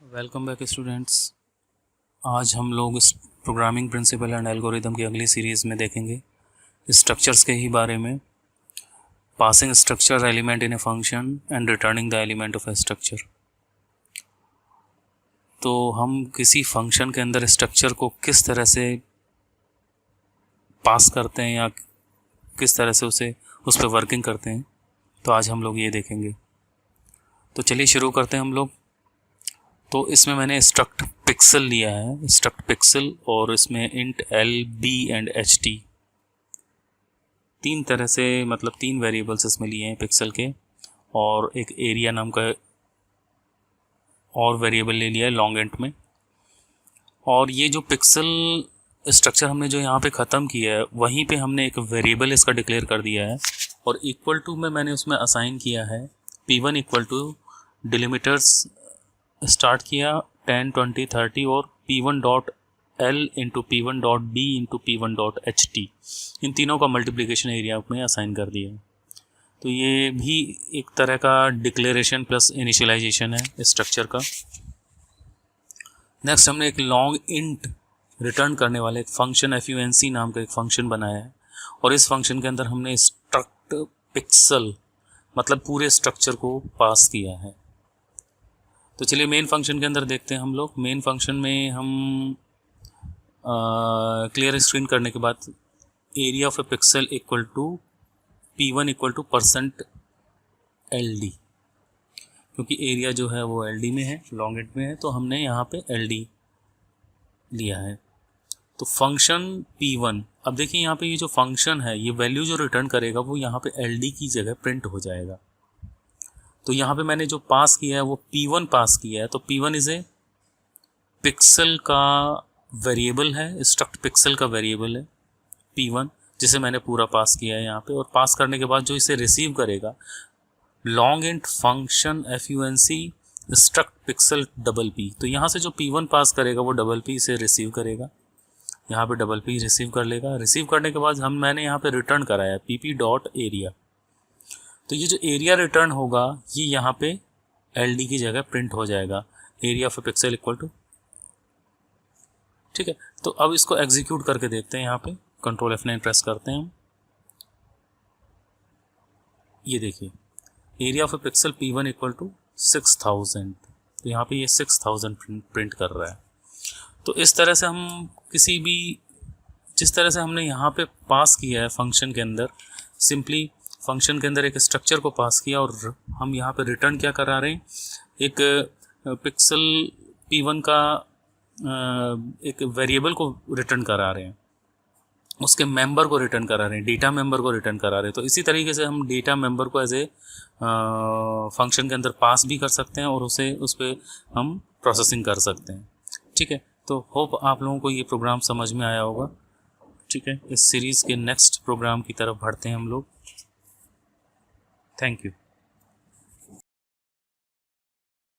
Welcome back students. आज हम लोग इस प्रोग्रामिंग प्रिंसिपल एंड एल्गोरिदम की अगली सीरीज़ में देखेंगे स्ट्रक्चर्स के ही बारे में। Passing structure element in a function and returning the element of A structure. तो हम किसी फंक्शन के अंदर स्ट्रक्चर को किस तरह से पास करते हैं या किस तरह से उस पर वर्किंग करते हैं, तो आज हम लोग ये देखेंगे। तो चलिए शुरू करते हैं हम लोग। तो इसमें मैंने स्ट्रक्ट पिक्सल लिया है, स्ट्रक्ट पिक्सल, और इसमें int L B and H T तीन तरह से, मतलब तीन वेरिएबल्स इसमें लिए हैं पिक्सल के, और एक एरिया नाम का और वेरिएबल ले लिया है लॉन्ग इंट में। और ये जो पिक्सल स्ट्रक्चर हमने जो यहाँ पे ख़त्म किया है, वहीं पे हमने एक वेरिएबल इसका डिक्लेयर कर दिया है, और इक्वल टू में मैंने उसमें असाइन किया है p1 इक्वल टू डिलिमिटर्स स्टार्ट किया 10, 20, 30 और p1 dot l into p1 dot b into p1 dot ht, इन तीनों का मल्टीप्लिकेशन एरिया में असाइन कर दिया। तो ये भी एक तरह का डिक्लेरेशन प्लस इनिशियलाइजेशन है स्ट्रक्चर का। नेक्स्ट हमने एक लॉन्ग इंट रिटर्न करने वाले एक फंक्शन FUNC नाम का एक फंक्शन बनाया है, और इस फंक्शन के अंदर हमने स्ट्रक्ट पिक्सल मतलब पूरे स्ट्रक्चर को पास किया है। तो चलिए मेन फंक्शन के अंदर देखते हैं हम लोग। मेन फंक्शन में हम क्लियर स्क्रीन करने के बाद area of a pixel equal to p1 equal to %LD, क्योंकि एरिया जो है वो LD में है, लॉन्ग इंट में है, तो हमने यहाँ पे LD लिया है। तो फंक्शन p1, अब देखिए यहाँ पे ये जो फंक्शन है, ये वैल्यू जो रिटर्न करेगा वो यहाँ पे LD की जगह प्रिंट हो जाएगा। तो यहाँ पे मैंने जो पास किया है वो p1 पास किया है, तो p1 इज ए पिक्सल का वेरिएबल है, स्ट्रक्ट पिक्सल का वेरिएबल है p1, जिसे मैंने पूरा पास किया है यहाँ पे। और पास करने के बाद जो इसे रिसीव करेगा, long int function FUNC struct pixel $p, तो यहाँ से जो p1 पास करेगा वो $p इसे रिसीव करेगा, यहाँ पे $p रिसीव कर लेगा। रिसीव करने के बाद मैंने यहाँ पे रिटर्न कराया pp डॉट एरिया, तो ये जो एरिया रिटर्न होगा ये यहाँ पे LD की जगह प्रिंट हो जाएगा, area of a pixel equal to. ठीक है, तो अब इसको एग्जीक्यूट करके देखते हैं। यहाँ पे कंट्रोल F9 प्रेस करते हैं हम। ये देखिए area of a pixel p1 equal to 6000, तो यहाँ पे ये 6000 प्रिंट कर रहा है। तो इस तरह से हम जिस तरह से हमने यहाँ पे पास किया है फंक्शन के अंदर, सिंपली फंक्शन के अंदर एक स्ट्रक्चर को पास किया, और हम यहाँ पे रिटर्न क्या करा रहे हैं, एक पिक्सल p1 का एक वेरिएबल को रिटर्न करा रहे हैं, उसके मेंबर को रिटर्न करा रहे हैं, डेटा मेंबर को रिटर्न करा रहे हैं। तो इसी तरीके से हम डेटा मेंबर को एज ए फंक्शन के अंदर पास भी कर सकते हैं, और उस पर हम प्रोसेसिंग कर सकते हैं। ठीक है, तो होप आप लोगों को ये प्रोग्राम समझ में आया होगा। ठीक है, इस सीरीज़ के नेक्स्ट प्रोग्राम की तरफ बढ़ते हैं हम लोग। Thank you.